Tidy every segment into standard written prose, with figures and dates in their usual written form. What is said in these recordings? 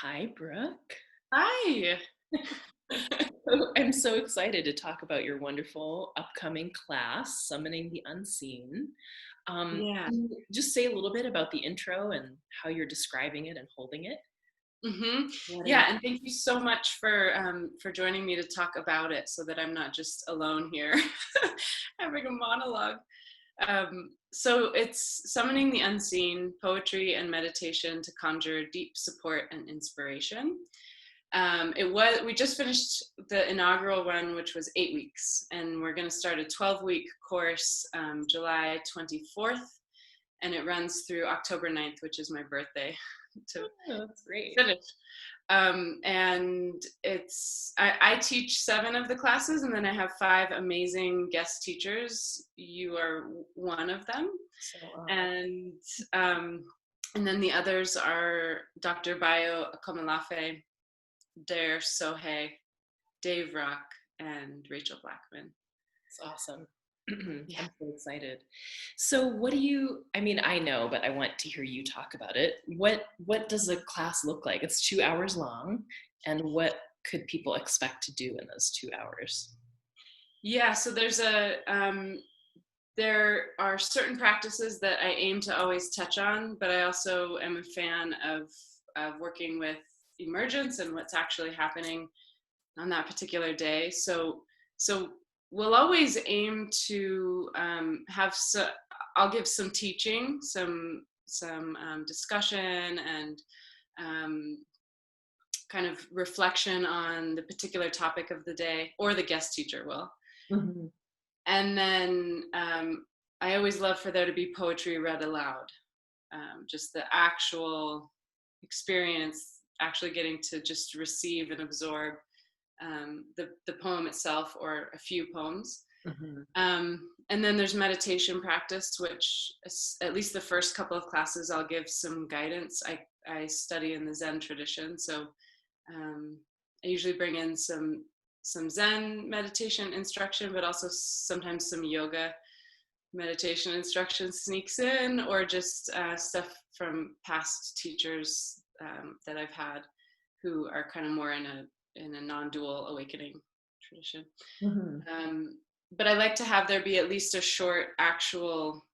Hi, Brooke. Hi. I'm so excited to talk about your wonderful upcoming class, Summoning the Unseen. Yeah. Can you just say a little bit about the intro and how you're describing it and holding it? What are you? Yeah, and thank you so much for joining me to talk about it so that I'm not just alone here having a monologue. So it's summoning the unseen, poetry and meditation to conjure deep support and inspiration. We just finished the inaugural one, which was 8 weeks, and we're going to start a 12-week course July 24th, and it runs through October 9th, which is my birthday, to Oh, that's great. finish. And I teach 7 of the classes, and then I have 5 amazing guest teachers. You are one of them, So, and um, and then the others are Dr. Bayo Akomalafe, Dare Sohei, Dave Rock, and Rachel Blackman. it's awesome. Yeah. I'm so excited. So, what do you? I mean, I know, but I want to hear you talk about it. What does a class look like? It's 2 hours long, and what could people expect to do in those 2 hours? Yeah, so there are certain practices that I aim to always touch on, but I also am a fan of working with emergence and what's actually happening on that particular day. So we'll always aim to I'll give some teaching, some discussion, and um, kind of reflection on the particular topic of the day, or the guest teacher will. Mhm. And then I always love for there to be poetry read aloud, just the actual experience, actually getting to just receive and absorb the poem itself or a few poems. Mhm. And then there's meditation practice, which at least the first couple of classes I'll give some guidance. I study in the Zen tradition, so I usually bring in some Zen meditation instruction, but also sometimes some yoga meditation instruction sneaks in, or just stuff from past teachers that I've had who are kind of more in a non-dual awakening tradition. Mhm. But I like to have there be at least a short actual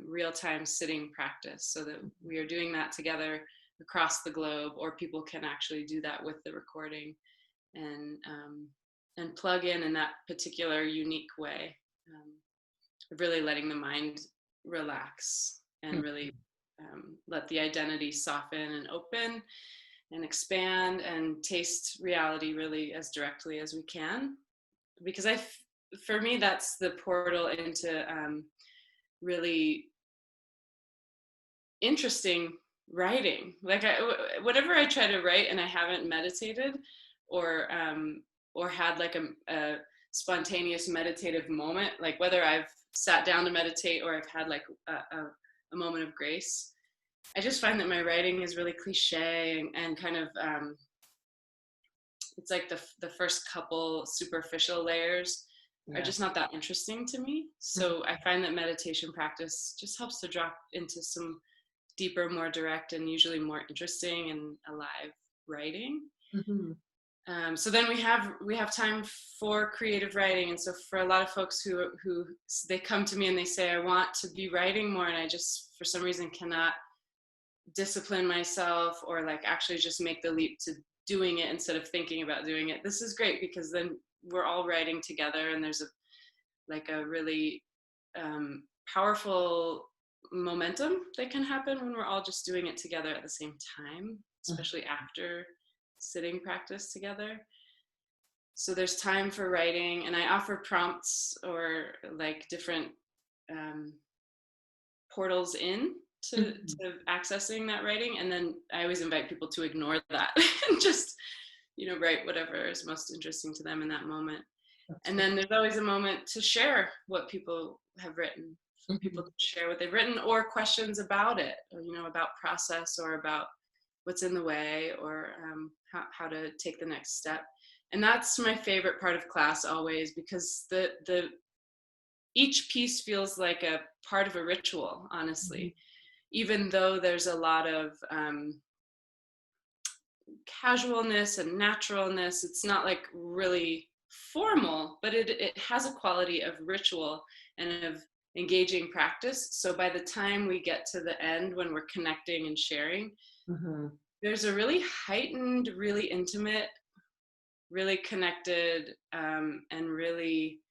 real-time sitting practice, so that we are doing that together across the globe, or people can actually do that with the recording and plug in that particular unique way, really letting the mind relax and really let the identity soften and open and expand and taste reality really as directly as we can. Because for me, that's the portal into really interesting writing. Like whatever I try to write and I haven't meditated or had like a spontaneous meditative moment, like whether I've sat down to meditate or I've had like a moment of grace, I just find that my writing is really cliche and kind of it's like the first couple superficial layers are Yeah. just not that interesting to me. So I find that meditation practice just helps to drop into some deeper, more direct, and usually more interesting and alive writing. Mhm. So then we have time for creative writing, and so for a lot of folks who they come to me and they say, I want to be writing more, and I just for some reason cannot discipline myself or like actually just make the leap to doing it instead of thinking about doing it. This is great because then we're all writing together, and there's a really powerful momentum that can happen when we're all just doing it together at the same time, especially after sitting practice together. So there's time for writing, and I offer prompts or like different um, portals in Mhm. to accessing that writing. And then I always invite people to ignore that and just write whatever is most interesting to them in that moment. That's And great. then there's always a moment to share what people have written, for people Mhm. to share what they've written, or questions about it, or about process, or about what's in the way, or how to take the next step. And that's my favorite part of class always, because the each piece feels like a part of a ritual, Mhm. honestly, even though there's a lot of casualness and naturalness. It's not like really formal, but it has a quality of ritual and of engaging practice. So by the time we get to the end, when we're connecting and sharing, Mhm. there's a really heightened, really intimate, really connected, and really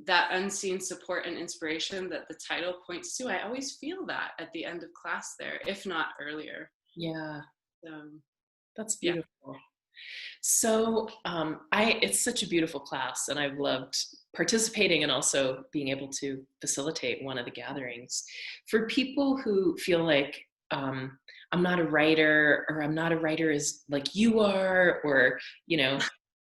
that unseen support and inspiration that the title points to. I always feel that at the end of class there, if not earlier. Yeah, So, that's yeah. beautiful. So, I it's such a beautiful class, and I've loved participating and also being able to facilitate one of the gatherings. For people who feel like, I'm not a writer, or I'm not a writer as like you are, or, you know,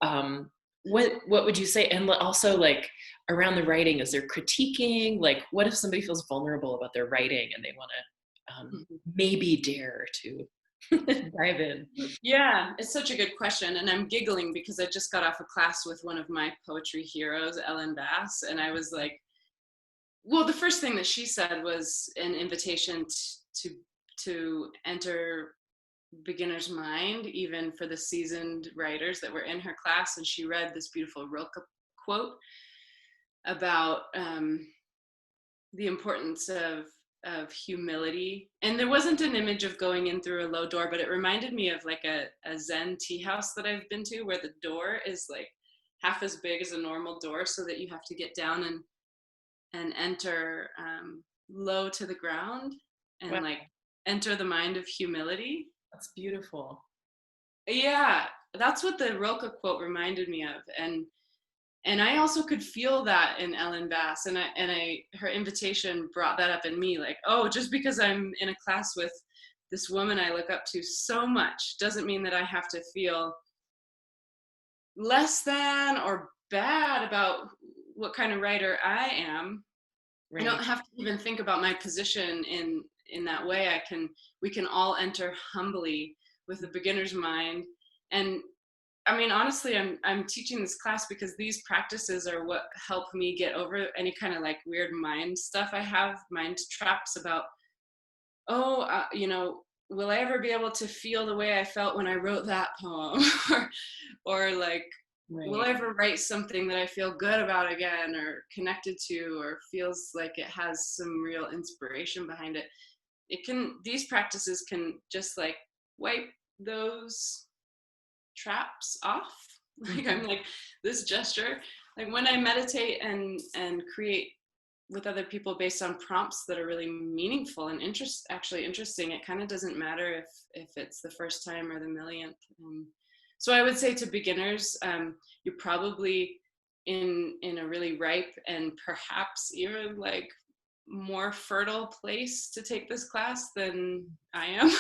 um, what would you say? And also, like, around the writing, is there critiquing? Like, what if somebody feels vulnerable about their writing and they wanna, maybe dare to dive in? Yeah, it's such a good question. And I'm giggling because I just got off a class with one of my poetry heroes, Ellen Bass. And I was like, well, the first thing that she said was an invitation to enter beginner's mind, even for the seasoned writers that were in her class. And she read this beautiful Rilke quote about the importance of humility. And there wasn't an image of going in through a low door, but it reminded me of like a Zen tea house that I've been to, where the door is like half as big as a normal door, so that you have to get down and enter low to the ground, and Wow, like enter the mind of humility. that's beautiful. Yeah, that's what the Rilke quote reminded me of. And I also could feel that in Ellen Bass, and I her invitation brought that up in me, like, oh, just because I'm in a class with this woman I look up to so much doesn't mean that I have to feel less than or bad about what kind of writer I am. I Right. don't have to even think about my position in that way. We can all enter humbly with a beginner's mind. And I mean, honestly, I'm teaching this class because these practices are what help me get over any kind of like weird mind stuff I have, mind traps about, oh, will I ever be able to feel the way I felt when I wrote that poem? Or like, will I Right. ever write something that I feel good about again, or connected to, or feels like it has some real inspiration behind it? These practices can just like wipe those traps off. Like, I'm Mhm. like, this gesture, like when I meditate and create with other people based on prompts that are really meaningful and actually interesting, it kind of doesn't matter if it's the first time or the millionth. So I would say to beginners, you're probably in a really ripe and perhaps even like more fertile place to take this class than I am,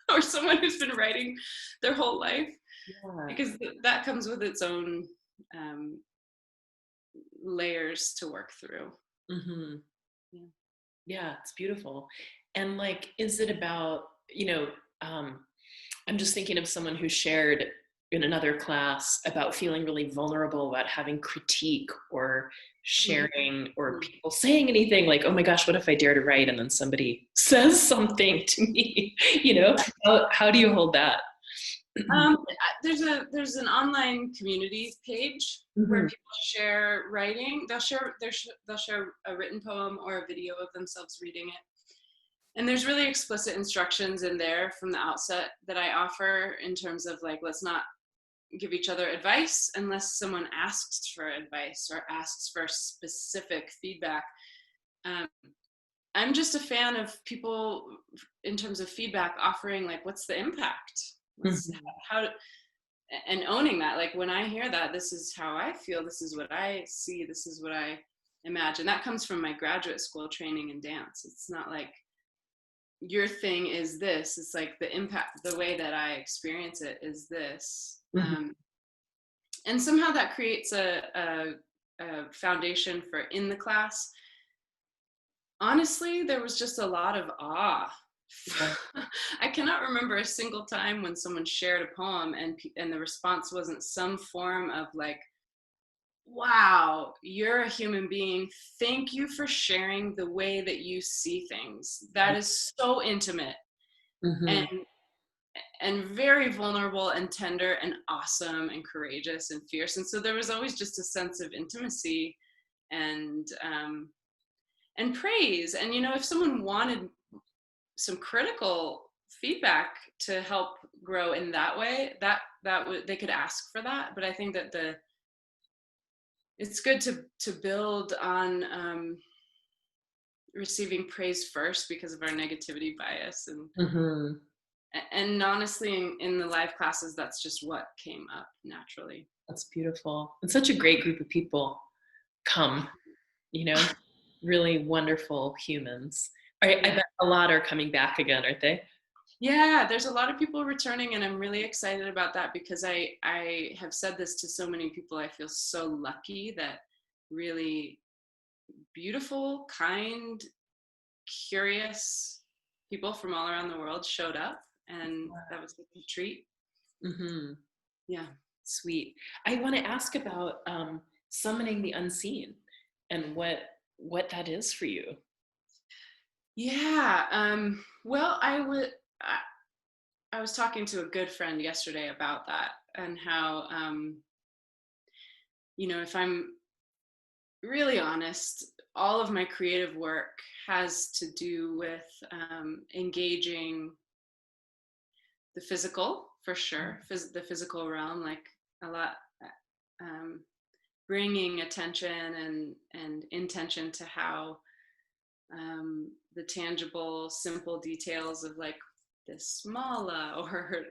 or someone who's been writing their whole life, Yeah. because that comes with its own um, layers to work through. Mhm. Yeah. Yeah, it's beautiful. And like, is it about, I'm just thinking of someone who shared in another class about feeling really vulnerable about having critique or sharing or Mm-hmm. people saying anything like, oh my gosh, what if I dare to write? And then somebody says something to me, how do you hold that? There's an online community page where Mhm. people share writing. They'll share a written poem or a video of themselves reading it. And there's really explicit instructions in there from the outset that I offer, in terms of like, let's not give each other advice unless someone asks for advice or asks for specific feedback. Um, I'm just a fan of people, in terms of feedback, offering like, what's the impact? What's Mhm. how And owning that, like, when I hear that, this is how I feel, this is what I see, this is what I imagine. That comes from my graduate school training in dance. It's not like your thing is this, it's like the impact, the way that I experience it is this. Mhm. And somehow that creates a foundation for in the class. Honestly, there was just a lot of awe. Yeah. I cannot remember a single time when someone shared a poem and the response wasn't some form of like, wow, you're a human being. Thank you for sharing the way that you see things. That Right. is so intimate. And Mhm. and very vulnerable and tender and awesome and courageous and fierce. And so there was always just a sense of intimacy and praise. And if someone wanted some critical feedback to help grow in that way, that would, they could ask for that. But I think that it's good to build on receiving praise first because of our negativity bias. And honestly, in the live classes, that's just what came up naturally. That's beautiful. And such a great group of people come, really wonderful humans. I bet a lot are coming back again, aren't they? Yeah, there's a lot of people returning, and I'm really excited about that because I have said this to so many people. I feel so lucky that really beautiful, kind, curious people from all around the world showed up, and that was a treat. Mm-hmm. Yeah. Sweet. I want to ask about summoning the unseen and what that is for you. Yeah. Well, I was talking to a good friend yesterday about that and how, if I'm really honest, all of my creative work has to do with engaging the physical, for sure, the physical realm, like a lot, bringing attention and intention to how the tangible, simple details of like this mala or,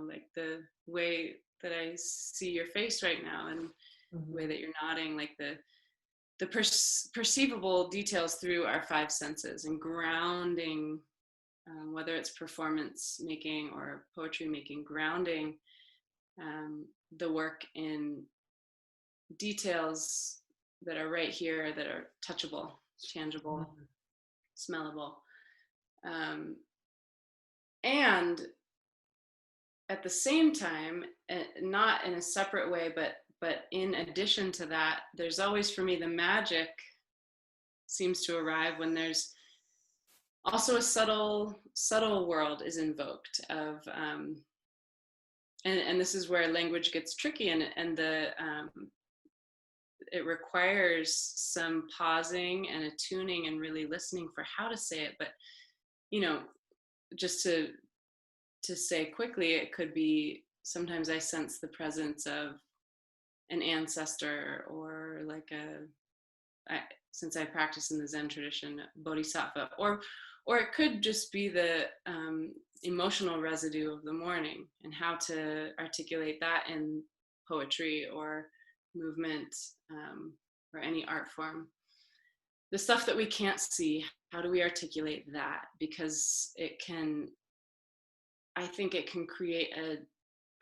like the way that I see your face right now and the way that you're nodding, like the perceivable details through our five senses and grounding, whether it's performance making or poetry making, grounding the work in details that are right here, that are touchable, tangible, smellable. And at the same time, not in a separate way, but in addition to that, there's always for me the magic seems to arrive when there's also a subtle world is invoked of and this is where language gets tricky, and the it requires some pausing and attuning and really listening for how to say it. But just to say quickly, it could be sometimes I sense the presence of an ancestor or like since I practice in the Zen tradition, bodhisattva, or it could just be the emotional residue of the morning and how to articulate that in poetry or movement or any art form. The stuff that we can't see, how do we articulate that? Because I think it can create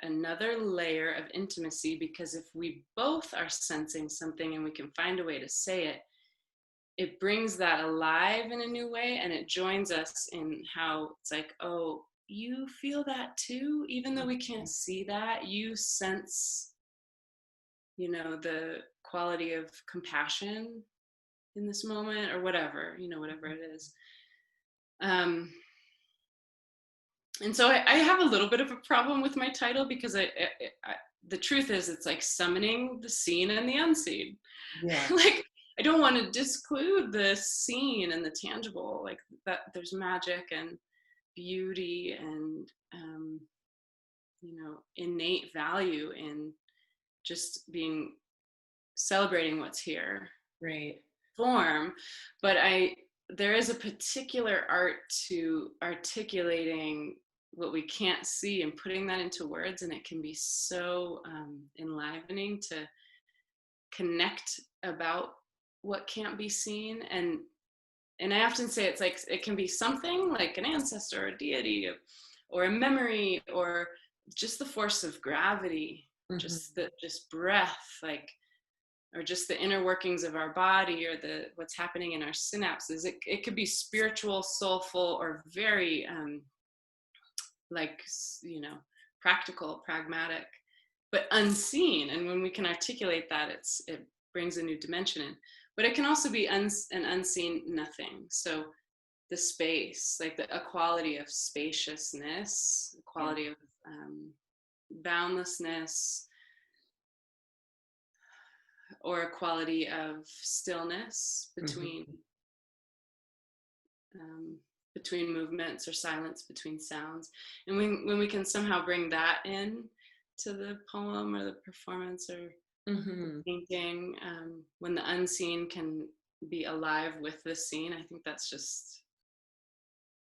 another layer of intimacy, because if we both are sensing something and we can find a way to say it, it brings that alive in a new way, and it joins us in how it's like, oh, you feel that too, even though we can't see that, you sense, the quality of compassion in this moment, or whatever, whatever it is. And so I have a little bit of a problem with my title, because the truth is it's like summoning the seen and the unseen. Yeah. Like, I don't want to disclude the seen and the tangible, like that there's magic and beauty and innate value in just celebrating what's here. Right. Form. But there is a particular art to articulating what we can't see and putting that into words, and it can be so enlivening to connect about what can't be seen. And I often say it's like it can be something like an ancestor or a deity or a memory or just the force of gravity, just breath, like, or just the inner workings of our body, or what's happening in our synapses. It could be spiritual, soulful, or very practical, pragmatic, but unseen. And when we can articulate that, it brings a new dimension in. But it can also be an unseen nothing. So the space, like a quality of spaciousness, a Yeah. quality of boundlessness, or a quality of stillness Hmm. um, between movements, or silence between sounds. And when we can somehow bring that in to the poem or the performance or the Hmm. painting, when the unseen can be alive with the scene, I think that's just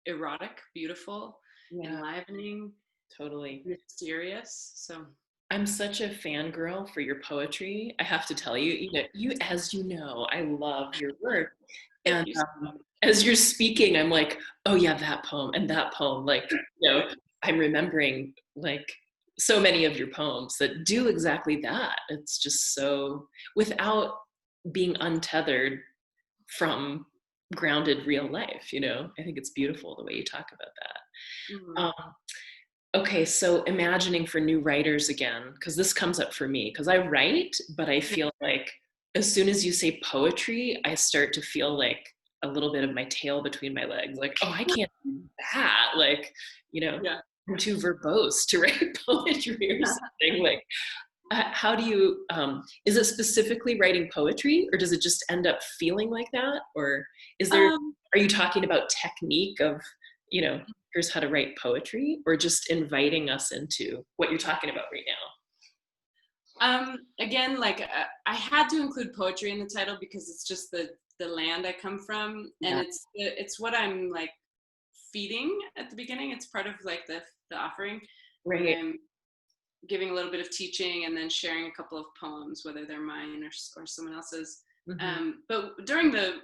erotic, beautiful, Yeah, enlivening, totally. mysterious. So I'm such a fangirl for your poetry. I have to tell you, as you know, I love your work. thank And you. as you're speaking, I'm like, oh yeah, that poem and that poem. Like, I'm remembering like so many of your poems that do exactly that. It's just so without being untethered from grounded real life. I think it's beautiful the way you talk about that. Mhm. Okay, so imagining for new writers again, because this comes up for me, because I write, but I Yeah, feel like as soon as you say poetry, I start to feel like a little bit of my tail between my legs. Like, oh, I can't do that. Like, yeah. I'm too verbose to write poetry or something. Like, how do you, is it specifically writing poetry or does it just end up feeling like that? Or Um, are you talking about technique of, you know, here's how to write poetry or just inviting us into what you're talking about right now? Again, like I had to include poetry in the title because it's just the land I come from, and Yeah, it's what I'm like feeding at the beginning. It's part of like the offering when right. I'm giving a little bit of teaching and then sharing a couple of poems, whether they're mine or someone else's. Hmm. But during the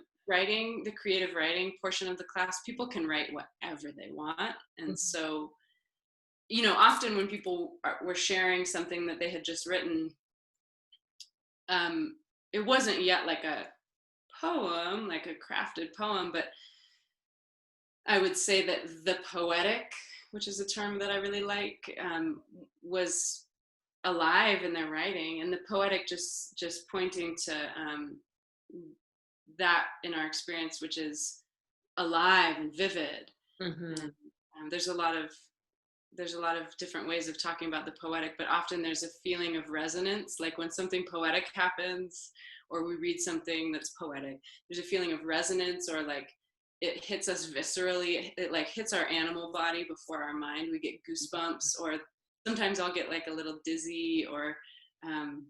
creative writing portion of the class, people can write whatever they want, and Hmm. so often when people were sharing something that they had just written, um, it wasn't yet like a poem, like a crafted poem, but I would say that the poetic, which is a term that I really like, was alive in their writing, and the poetic just pointing to that in our experience, which is alive and vivid. And Hmm. there's a lot of different ways of talking about the poetic, but often there's a feeling of resonance, like when something poetic happens or we read something that's poetic, there's a feeling of resonance, or like it hits us viscerally. It like hits our animal body before our mind. We get goosebumps, or sometimes I'll get like a little dizzy, um,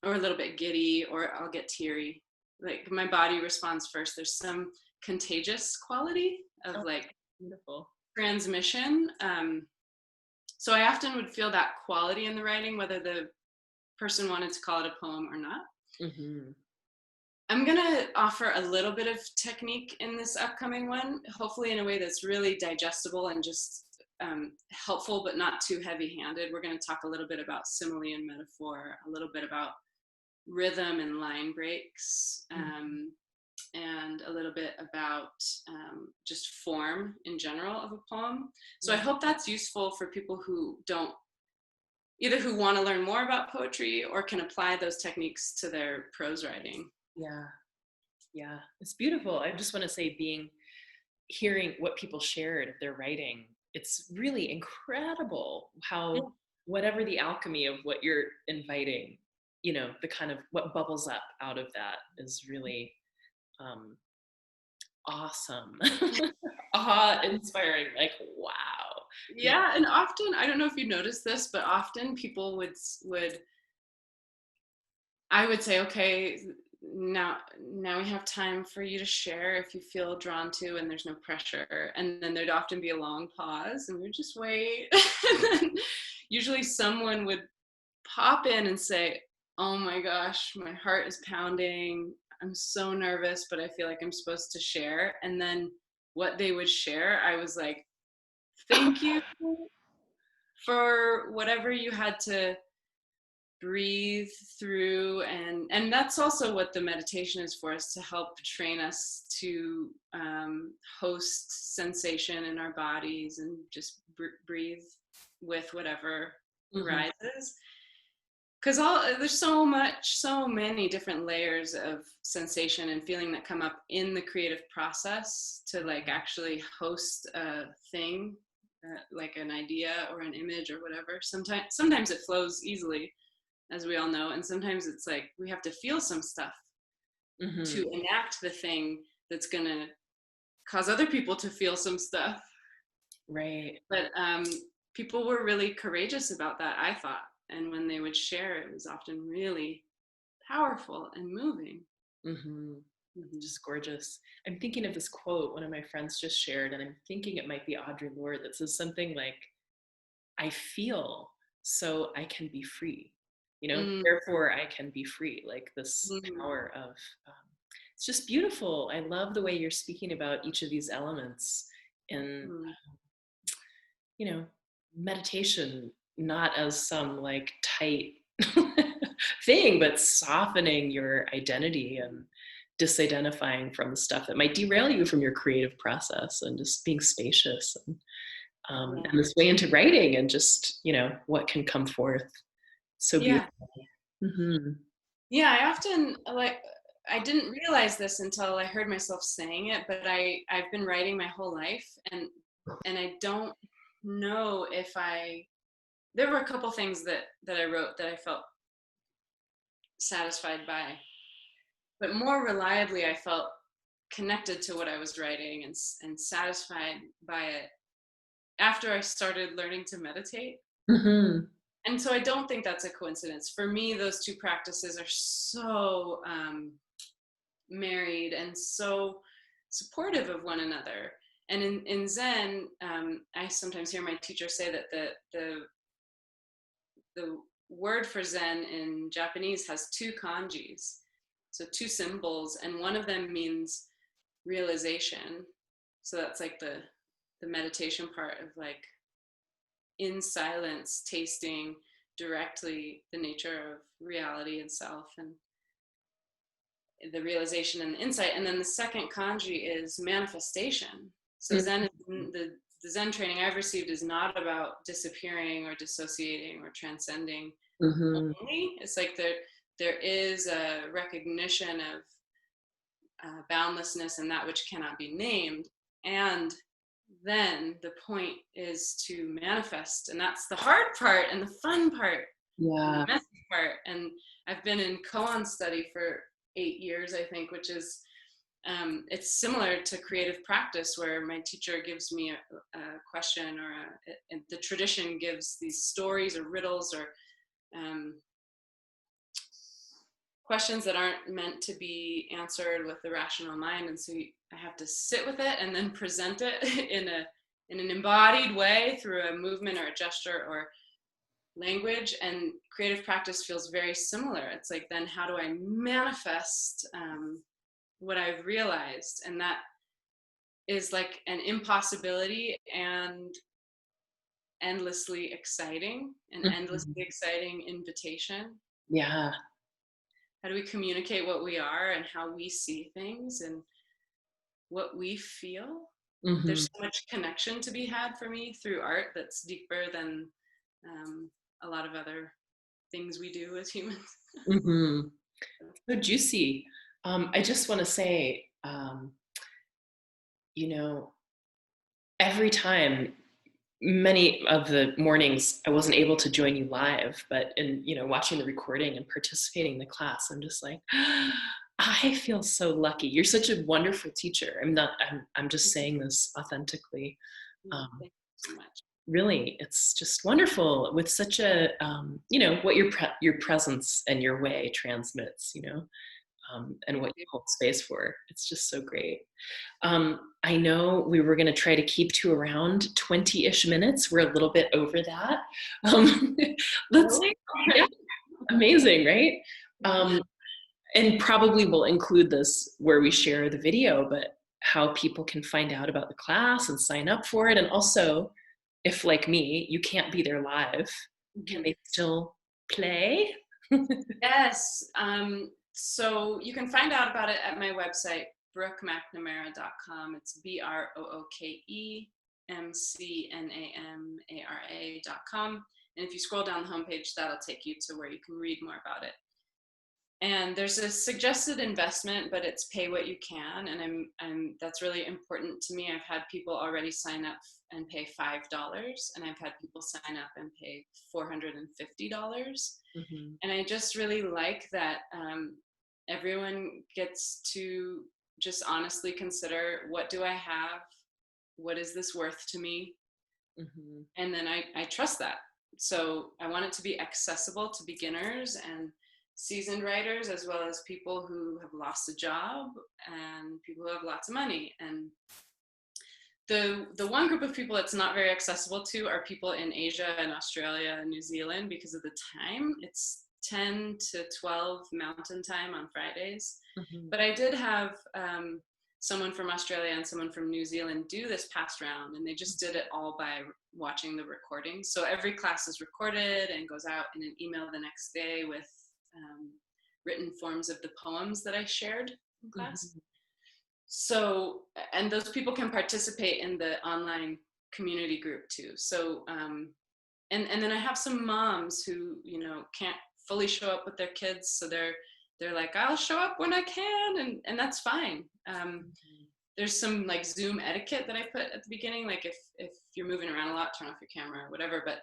or a little bit giddy, or I'll get teary. Like my body responds first. There's some contagious quality of Oh, like beautiful. transmission. So I often would feel that quality in the writing, whether the person wanted to call it a poem or not. Hmm. I'm going to offer a little bit of technique in this upcoming one, hopefully in a way that's really digestible and just helpful, but not too heavy handed. We're going to talk a little bit about simile and metaphor, a little bit about rhythm and line breaks, and a little bit about just form in general of a poem. So I Yeah, hope that's useful for people who don't, either who want to learn more about poetry or can apply those techniques to their prose writing. yeah, yeah. It's beautiful. I just want to say, hearing what people shared of their writing, it's really incredible Yeah. how whatever the alchemy of what you're inviting, the kind of what bubbles up out of that is really um, awesome, awe-inspiring. Like, wow. Yeah. Yeah, and often, I don't know if you noticed this, but often people would I would say, okay, now we have time for you to share if you feel drawn to, and there's no pressure. And then there'd often be a long pause, and we'd just wait. And then usually someone would pop in and say, "Oh my gosh, my heart is pounding. I'm so nervous, but I feel like I'm supposed to share." And then what they would share, I was like, "Thank you for whatever you had to breathe through." And that's also what the meditation is for, is to help train us to host sensation in our bodies and just breathe with whatever Mhm. arises. because there's so many different layers of sensation and feeling that come up in the creative process to like actually host a thing, like an idea or an image or whatever. Sometimes it flows easily, as we all know, and sometimes it's like we have to feel some stuff Mm-hmm. to enact the thing that's gonna cause other people to feel some stuff. Right. But people were really courageous about that, I thought. And when they would share, it was often really powerful and moving. Mm-hmm. Mm-hmm. Just gorgeous. I'm thinking of this quote one of my friends just shared, and I'm thinking it might be Audre Lorde, that says something like, I feel so I can be free, Mm-hmm. therefore I can be free. Like this power of, it's just beautiful. I love the way you're speaking about each of these elements in, Mm-hmm. you know, meditation, not as some like tight thing, but softening your identity and disidentifying from the stuff that might derail you from your creative process, and just being spacious, Yeah. and this way into writing, and just, what can come forth. So Yeah. beautiful. Mm-hmm. Yeah. I often like, I didn't realize this until I heard myself saying it, but I've been writing my whole life, and I don't know if there were a couple things that I wrote that I felt satisfied by, but more reliably I felt connected to what I was writing and satisfied by it after I started learning to meditate. Mm-hmm. And so I don't think that's a coincidence. For me, those two practices are so married and so supportive of one another. And in Zen, I sometimes hear my teacher say that the word for Zen in Japanese has two kanjis, so two symbols, and one of them means realization. So that's like the meditation part of like in silence tasting directly the nature of reality and self and the realization and the insight. And then the second kanji is manifestation. So Zen, the Zen training I've received is not about disappearing or dissociating or transcending Mm-hmm. only. It's like there is a recognition of boundlessness and that which cannot be named. And then the point is to manifest. And that's the hard part and the fun part and the Yeah. messy part. And I've been in koan study for 8 years, I think, which is it's similar to creative practice where my teacher gives me a question or the tradition gives these stories or riddles or um, questions that aren't meant to be answered with the rational mind, and so I have to sit with it and then present it in an embodied way through a movement or a gesture or language. And creative practice feels very similar. It's like, then how do I manifest what I've realized? And that is like an impossibility and endlessly exciting, an endlessly Mm-hmm. exciting invitation. Yeah. How do we communicate what we are and how we see things and what we feel? Mm-hmm. There's so much connection to be had for me through art that's deeper than a lot of other things we do as humans. Mm-hmm. So juicy. I just want to say, you know, every time, many of the mornings I wasn't able to join you live, but in, watching the recording and participating in the class, I'm just like, I feel so lucky. You're such a wonderful teacher. I'm just saying this authentically. Um, Thank you so much. Really, it's just wonderful with such a, what your presence and your way transmits, and Thank what you you. hold space for. It's just so great. I know we were going to try to keep to around 20-ish minutes. We're a little bit over that. Um, let's, Really? yeah, amazing, right? And probably we'll include this where we share the video, but how people can find out about the class and sign up for it. And also, if like me, you can't be there live, can Mhm. they still play? Yes. So you can find out about it at my website, brookemcnamara.com. It's BROOKEMCNAMARA.com. if you scroll down the homepage, that'll take you to where you can read more about it. And there's a suggested investment, but it's pay what you can, and that's really important to me. I've had people already sign up and pay $5, and I've had people sign up and pay $450. Mm-hmm. And I just really like that everyone gets to just honestly consider, what do I have? What is this worth to me? Mm-hmm. And then I trust that. So I want it to be accessible to beginners and seasoned writers, as well as people who have lost a job and people who have lots of money. And the one group of people it's not very accessible to are people in Asia and Australia and New Zealand, because of the time. It's 10 to 12 mountain time on Fridays. Mm-hmm. But I did have someone from Australia and someone from New Zealand do this past round, and they just did it all by watching the recording. So every class is recorded and goes out in an email the next day with written forms of the poems that I shared in class. Mm-hmm. So, and those people can participate in the online community group too. So, and then I have some moms who, you know, can't fully show up with their kids. So they're like, I'll show up when I can. And that's fine. There's some like Zoom etiquette that I put at the beginning. Like if you're moving around a lot, turn off your camera or whatever. But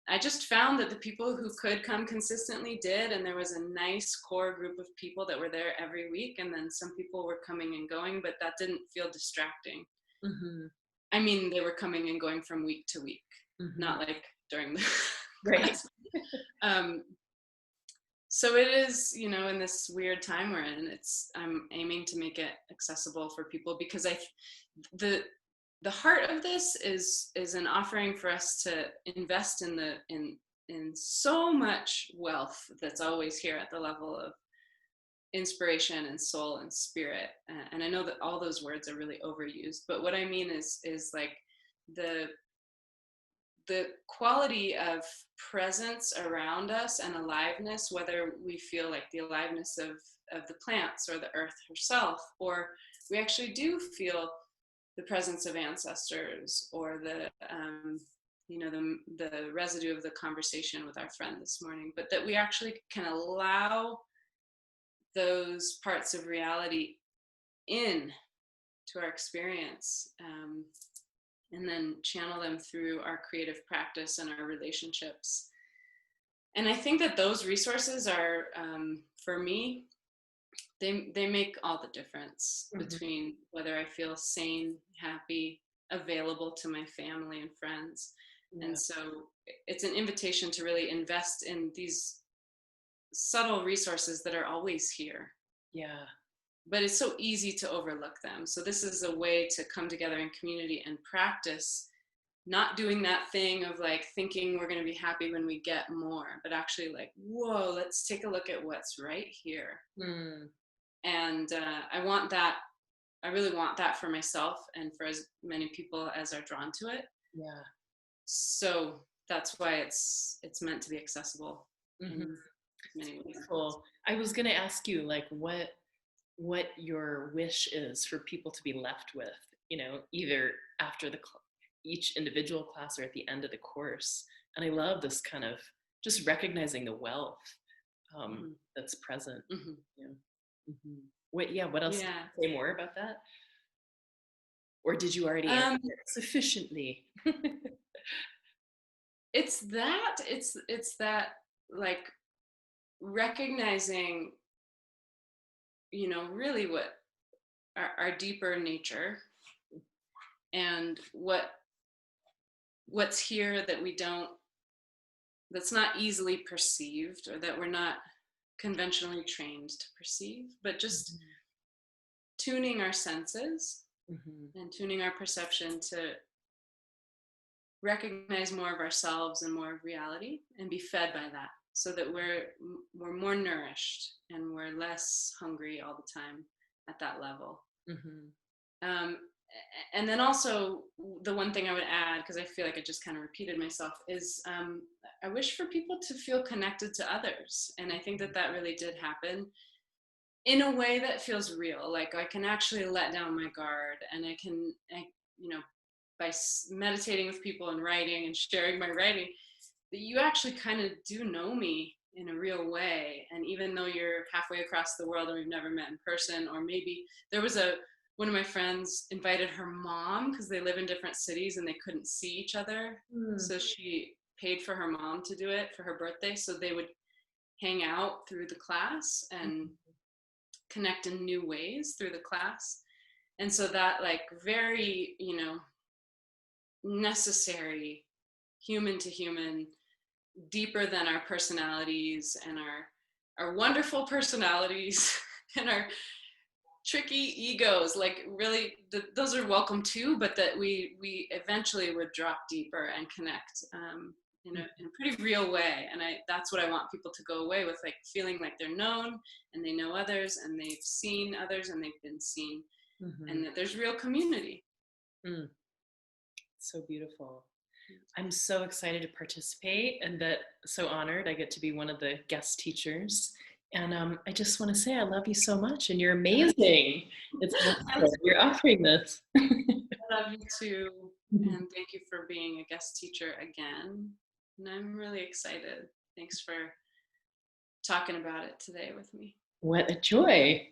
I just found that the people who could come consistently did, and there was a nice core group of people that were there every week, and then some people were coming and going, but that didn't feel distracting. Mm-hmm. I mean, they were coming and going from week to week, Mm-hmm. not like during the right. class. So it is, you know, in this weird time we're in, I'm aiming to make it accessible for people, because the heart of this is an offering for us to invest in so much wealth that's always here at the level of inspiration and soul and spirit. And I know that all those words are really overused, but what I mean is like the quality of presence around us and aliveness, whether we feel like the aliveness of the plants or the earth herself, or we actually do feel the presence of ancestors, or the residue of the conversation with our friend this morning, but that we actually can allow those parts of reality in to our experience, and then channel them through our creative practice and our relationships. And I think that those resources are, for me, they make all the difference Mm-hmm. between whether I feel sane, happy, available to my family and friends. Yeah. And so it's an invitation to really invest in these subtle resources that are always here. Yeah. But it's so easy to overlook them. So this is a way to come together in community and practice not doing that thing of like thinking we're going to be happy when we get more, but actually like, whoa, let's take a look at what's right here. Mm. And I really want that for myself and for as many people as are drawn to it. Yeah. So that's why it's meant to be accessible. Mm-hmm. In many ways. Cool. I was going to ask you like what your wish is for people to be left with, you know, either after each individual class or at the end of the course. And I love this kind of just recognizing the wealth mm-hmm. that's present. Mm-hmm. Yeah. Mm-hmm. What else? Yeah. Say more about that? Or did you already answer it sufficiently? It's that like recognizing, you know, really what our deeper nature and what's here that that's not easily perceived, or that we're not conventionally trained to perceive, but just mm-hmm. tuning our senses mm-hmm. and tuning our perception to recognize more of ourselves and more of reality and be fed by that, so that we're more nourished and we're less hungry all the time at that level. Mm-hmm. And then also the one thing I would add, because I feel like I just kind of repeated myself, is I wish for people to feel connected to others. And I think that really did happen in a way that feels real. Like I can actually let down my guard, and I you know, by meditating with people and writing and sharing my writing, that you actually kind of do know me in a real way. And even though you're halfway across the world and we've never met in person, or maybe there was one of my friends invited her mom because they live in different cities and they couldn't see each other. Mm. So she paid for her mom to do it for her birthday. So they would hang out through the class and connect in new ways through the class. And so that like very, necessary human to human, deeper than our personalities and our wonderful personalities and our tricky egos, like really those are welcome too, but that we eventually would drop deeper and connect in a pretty real way. And that's what I want people to go away with, like feeling like they're known and they know others and they've seen others and they've been seen, Mm-hmm. and that there's real community. Mm. So beautiful. I'm so excited to participate and that so honored I get to be one of the guest teachers. And I just want to say I love you so much and you're amazing. It's wonderful. You're offering this. I love you too. Mhm. And thank you for being a guest teacher again. And I'm really excited. Thanks for talking about it today with me. What a joy.